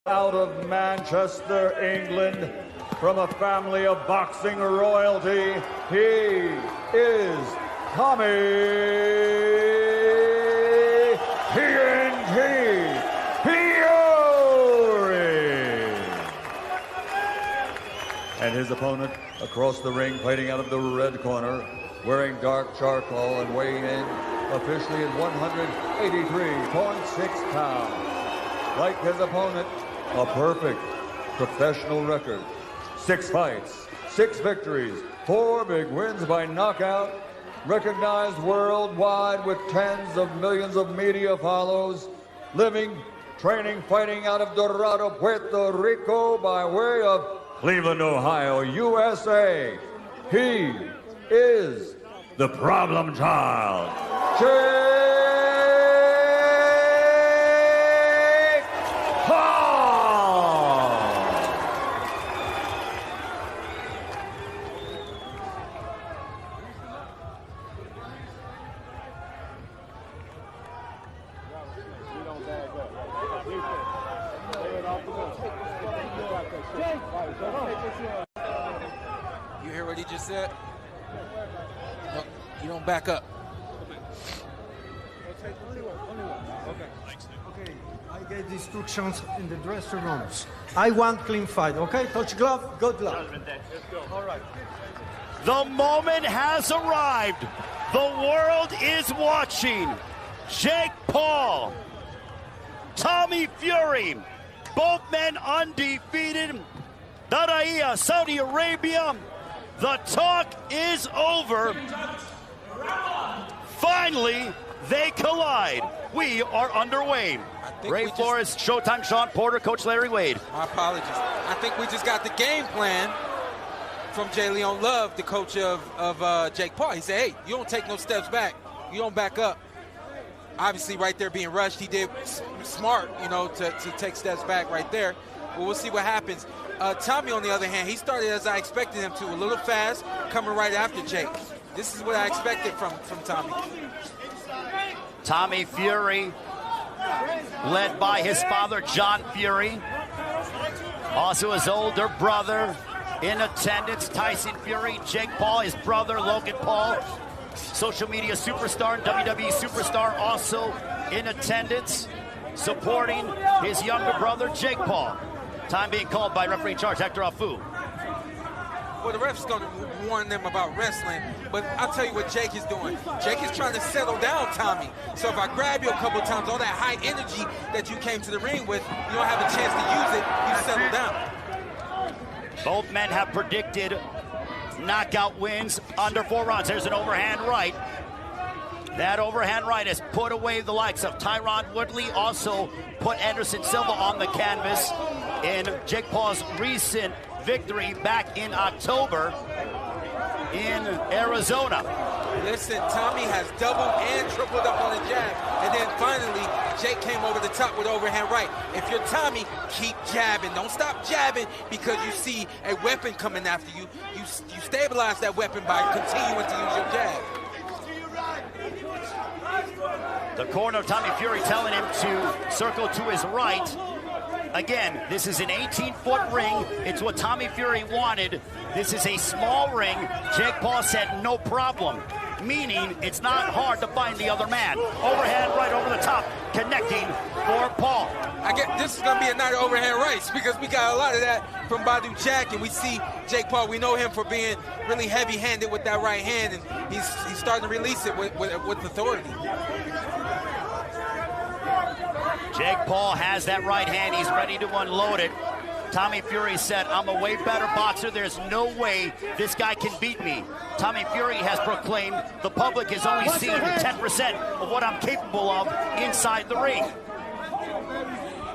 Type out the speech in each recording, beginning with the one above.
Out of Manchester, England, from a family of boxing royalty, he is Tommy TNT Furry. And his opponent across the ring, fighting out of the red corner, wearing dark charcoal and weighing in officially at 183.6 pounds. Like his opponent, a perfect professional record. 6 fights, 6 victories, 4 big wins by knockout, recognized worldwide with tens of millions of media follows, living, training, fighting out of Dorado, Puerto Rico by way of Cleveland, Ohio, USA. He is the problem child, Jake Paul. You hear what he just said? No, you don't back up. Okay, I get instructions in the dressing rooms. I want clean fight, okay? Touch glove, good luck. All right. The moment has arrived. The world is watching. Jake Paul, Tommy Furry, both men undefeated. Daraiya, Saudi Arabia. The talk is over. Finally, they collide. We are underway. Ray Flores, Showtime, Sean Porter, Coach Larry Wade. My apologies. I think we just got the game plan from J. Leon Love, the coach of Jake Paul. He said, hey, you don't take no steps back. You don't back up. Obviously, right there being rushed, he did smart, you know, to take steps back right there. But we'll see what happens. Tommy, on the other hand, he started as I expected him to, a little fast, coming right after Jake. This is what I expected from Tommy. Tommy Furry, led by his father, John Furry. Also his older brother in attendance, Tyson Fury. Jake Paul, his brother, Logan Paul. Social media superstar, WWE superstar, also in attendance, supporting his younger brother, Jake Paul. Time being called by referee in charge, Hector Afu. Well, the ref's going to warn them about wrestling, but I'll tell you what Jake is doing. Jake is trying to settle down Tommy. So if I grab you a couple times, all that high energy that you came to the ring with, you don't have a chance to use it, you settle down. Both men have predicted knockout wins under 4 rounds. There's an overhand right. That overhand right has put away the likes of Tyron Woodley, also put Anderson Silva on the canvas in Jake Paul's recent victory back in October in Arizona. Listen, Tommy has doubled and tripled up on the jab, and then finally, Jake came over the top with overhand right. If you're Tommy, keep jabbing. Don't stop jabbing because you see a weapon coming after you. You stabilize that weapon by continuing to use your jab. The corner of Tommy Furry telling him to circle to his right. Again, this is an 18-foot ring. It's what Tommy Furry wanted. This is a small ring. Jake Paul said no problem, meaning it's not hard to find the other man. Overhand right over the top, connecting for Paul. I get this is going to be a night of overhand rights because we got a lot of that from Badu Jack, and we see Jake Paul. We know him for being really heavy-handed with that right hand, and he's starting to release it with authority. Jake Paul has that right hand. He's ready to unload it. Tommy Furry said, I'm a way better boxer. There's no way this guy can beat me. Tommy Furry has proclaimed the public has only seen 10% of what I'm capable of inside the ring.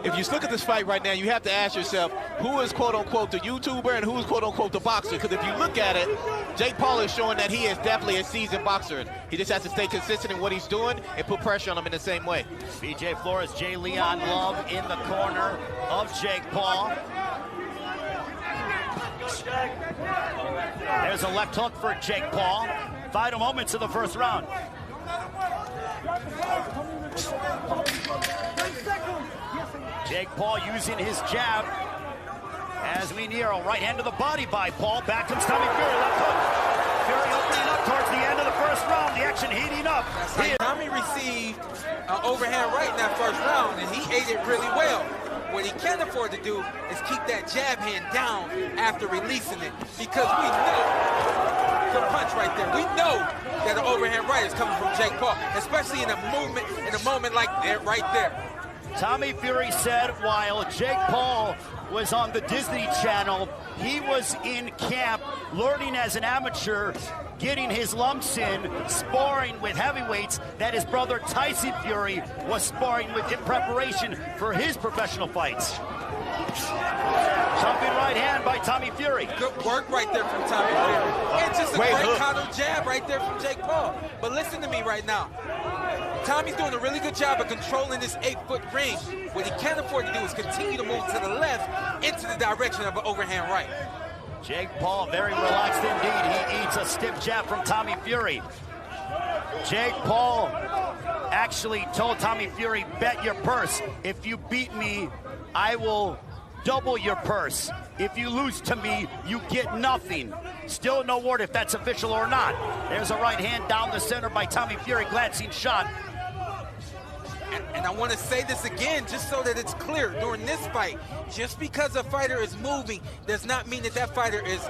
If you look at this fight right now, you have to ask yourself, who is quote-unquote the YouTuber and who is quote-unquote the boxer? Because if you look at it, Jake Paul is showing that he is definitely a seasoned boxer. He just has to stay consistent in what he's doing and put pressure on him in the same way. BJ Flores, J. Leon Love in the corner of Jake Paul. There's a left hook for Jake Paul. Final moments of the first round. Jake Paul using his jab as we near a right hand to the body by Paul. Back comes Tommy Fury, left hook. Fury opening up towards the end of the first round. The action heating up. Tommy received an overhand right in that first round, and he ate it really well. What he can't afford to do is keep that jab hand down after releasing it, because we know the punch right there. We know that an overhand right is coming from Jake Paul, especially in a moment like that right there. Tommy Fury said while Jake Paul was on the Disney Channel, he was in camp learning as an amateur, getting his lumps in, sparring with heavyweights that his brother Tyson Fury was sparring with in preparation for his professional fights. Jumping right hand by Tommy Fury. Good work right there from Tommy Fury. And just a great counter jab right there from Jake Paul. But listen to me right now. Tommy's doing a really good job of controlling this 8-foot ring. What he can't afford to do is continue to move to the left into the direction of an overhand right. Jake Paul very relaxed indeed. He eats a stiff jab from Tommy Fury. Jake Paul actually told Tommy Fury, bet your purse. If you beat me, I will double your purse. If you lose to me, you get nothing. Still no word if that's official or not. There's a right hand down the center by Tommy Fury, glancing shot. And I want to say this again, just so that it's clear. During this fight, just because a fighter is moving does not mean that that fighter is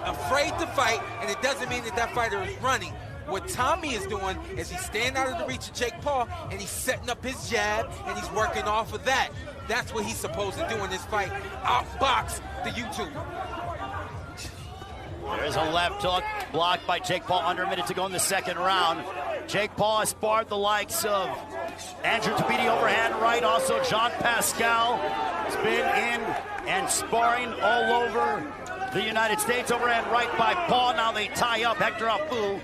afraid to fight, and it doesn't mean that that fighter is running. What Tommy is doing is he's staying out of the reach of Jake Paul, and he's setting up his jab, and he's working off of that. That's what he's supposed to do in this fight, outbox the YouTube. There's a left hook blocked by Jake Paul under a minute to go in the second round. Jake Paul has sparred the likes of Andrew Tabiti overhand right, also Jean Pascal has been in and sparring all over the United States. Overhand right by Paul. Now they tie up. Hector Afu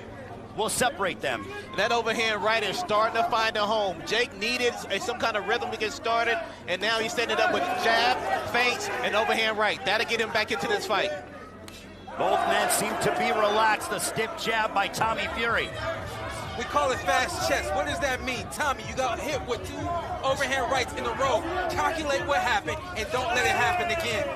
will separate them. That overhand right is starting to find a home. Jake needed some kind of rhythm to get started, and now he's setting it up with jab, feints, and overhand right. That'll get him back into this fight. Both men seem to be relaxed. A stiff jab by Tommy Fury. We call it fast chess. What does that mean? Tommy, you got hit with 2 overhand rights in a row. Calculate what happened and don't let it happen again.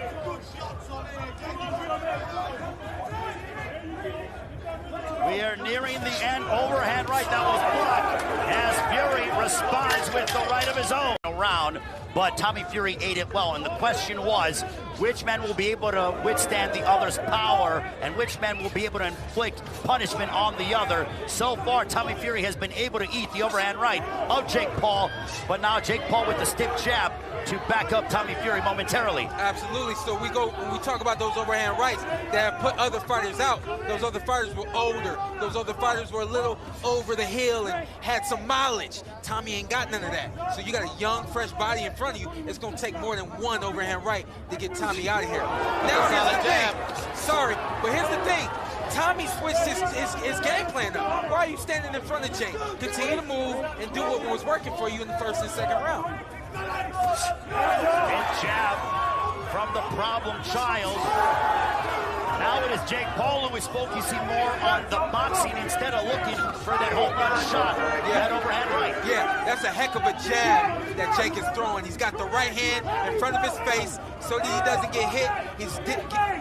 We are nearing the end. Overhand right, that was blocked as Fury responds with the right of his own. Around, but Tommy Fury ate it well, and the question was, which man will be able to withstand the other's power, and which man will be able to inflict punishment on the other? So far, Tommy Fury has been able to eat the overhand right of Jake Paul, but now Jake Paul with the stiff jab to back up Tommy Fury momentarily. Absolutely. So when we talk about those overhand rights that have put other fighters out, those other fighters were older. Those other fighters were a little over the hill and had some mileage. Tommy ain't got none of that. So you got a young, fresh body in front of you. It's going to take more than one overhand right to get Tommy out of here. Now here's the thing. Sorry, but here's the thing. Tommy switched his game plan up. Why are you standing in front of Jake? Continue to move and do what was working for you in the first and second round. And jab from the problem child. Now it is Jake Paul who is focusing more on the boxing instead of looking for that home run shot, that overhand right. Yeah, that's a heck of a jab that Jake is throwing. He's got the right hand in front of his face so that he doesn't get hit. He's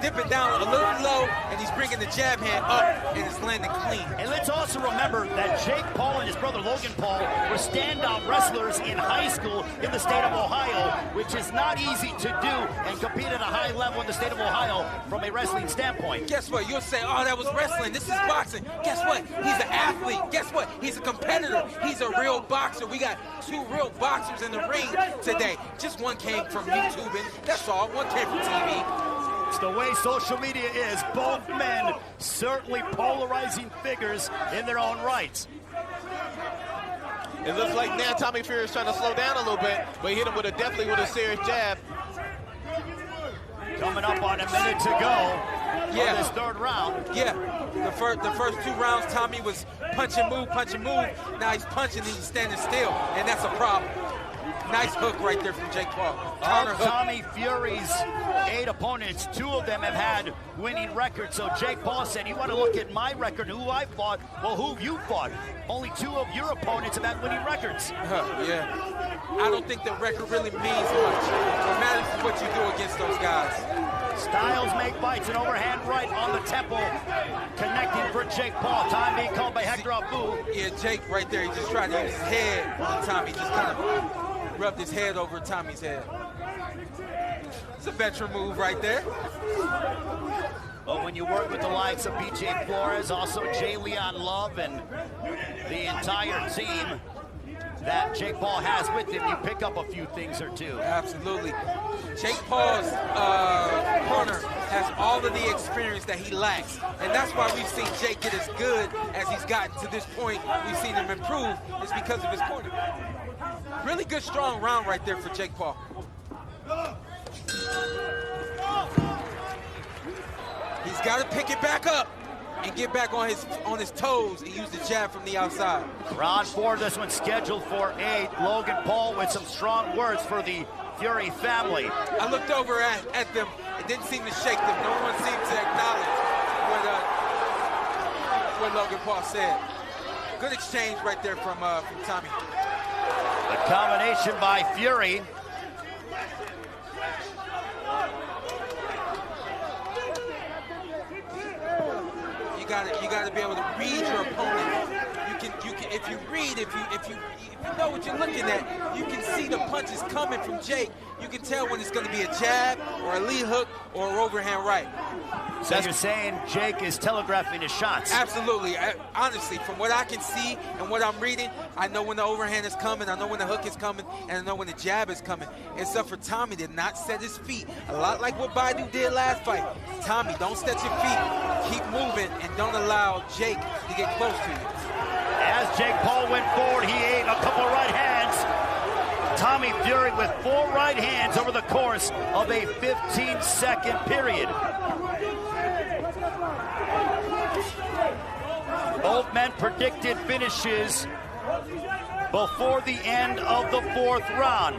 dipping down a little low, and he's bringing the jab hand up, and it's landing clean. And let's also remember that Jake Paul and his brother Logan Paul were standout wrestlers in high school in the state of Ohio, which is not easy to do and compete at a high level in the state of Ohio from a wrestling standpoint. Guess what? You'll say, oh, that was wrestling. This is boxing. Guess what? He's an athlete. Guess what? He's a competitor. He's a real boxer. We got 2 real boxers in the ring today. Just one came from YouTubing. That's all. One came from TV. It's the way social media is. Both men certainly polarizing figures in their own rights. It looks like now Tommy Fury is trying to slow down a little bit, but he hit him definitely with a serious jab. Coming up on a minute to go in this third round. Yeah, the first 2 rounds, Tommy was punch and move. Now he's punching and he's standing still, and that's a problem. Nice hook right there from Jake Paul. Tommy Fury's 8 opponents, 2 of them have had winning records. So Jake Paul said, you want to look at my record, who I fought? Well, who you fought? Only 2 of your opponents have had winning records. Yeah. I don't think the record really means much. What matters is what you do against those guys. Styles make fights, an overhand right on the temple, connecting for Jake Paul. Time being called by Hector Abu. Yeah, Jake right there, he just tried to use his head on Tommy. Just kind of rubbed his head over Tommy's head. It's a veteran move right there. But when you work with the likes of BJ Flores, also Jay Leon Love, and the entire team that Jake Paul has with him, you pick up a few things or two. Absolutely. Jake Paul's corner has all of the experience that he lacks. And that's why we've seen Jake get as good as he's gotten to this point. We've seen him improve. It's because of his corner. Really good, strong round right there for Jake Paul. He's got to pick it back up and get back on his toes and use the jab from the outside. Round 4, this one's scheduled for 8. Logan Paul with some strong words for the Fury family. I looked over at them. It didn't seem to shake them. No one seemed to acknowledge what Logan Paul said. Good exchange right there from Tommy. The combination by Fury. You got to be able to read your opponent. If you know what you're looking at, you can see the punches coming from Jake. You can tell when it's going to be a jab or a lead hook or an overhand right. So you're saying Jake is telegraphing his shots? Absolutely. Honestly, from what I can see and what I'm reading, I know when the overhand is coming, I know when the hook is coming, and I know when the jab is coming. It's up for Tommy to not set his feet. A lot like what Baidu did last fight. Tommy, don't set your feet. Keep moving and don't allow Jake to get close to you. As Jake Paul went forward, he ate a couple of right hands. Tommy Fury with 4 right hands over the course of a 15-second period. Both men predicted finishes before the end of the 4th round.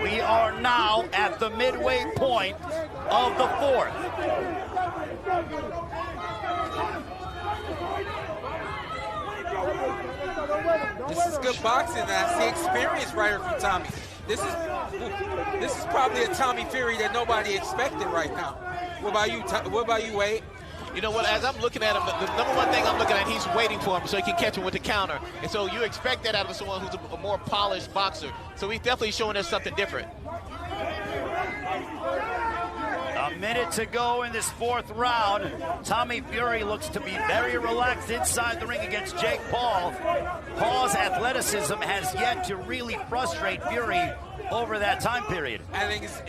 We are now at the midway point of the 4th. This is good boxing, and I see experience right here from Tommy. This is probably a Tommy Fury that nobody expected right now. What about you, Wade? You know what, as I'm looking at him, the number one thing I'm looking at, he's waiting for him so he can catch him with the counter. And so you expect that out of someone who's a more polished boxer. So he's definitely showing us something different. A minute to go in this 4th round. Tommy Fury looks to be very relaxed inside the ring against Jake Paul. Paul's athleticism has yet to really frustrate Fury over that time period. I think it's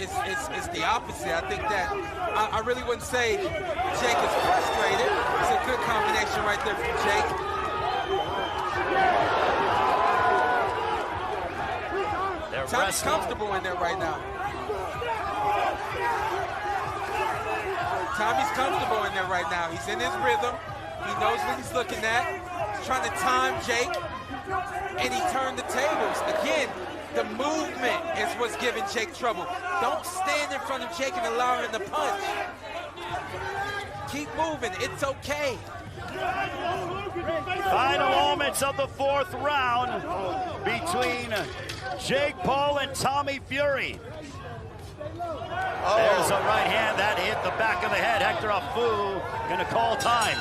the opposite. I think that I really wouldn't say Jake is frustrated. It's a good combination right there from Jake. Tommy's comfortable in there right now. Tommy's comfortable in there right now. He's in his rhythm. He knows what he's looking at. He's trying to time Jake, and he turned the tables. Again, the movement is what's giving Jake trouble. Don't stand in front of Jake and allow him to punch. Keep moving. It's okay. Final moments of the 4th round between Jake Paul and Tommy Fury. There's a right hand that hit the back of the head. Hector Afu gonna call time.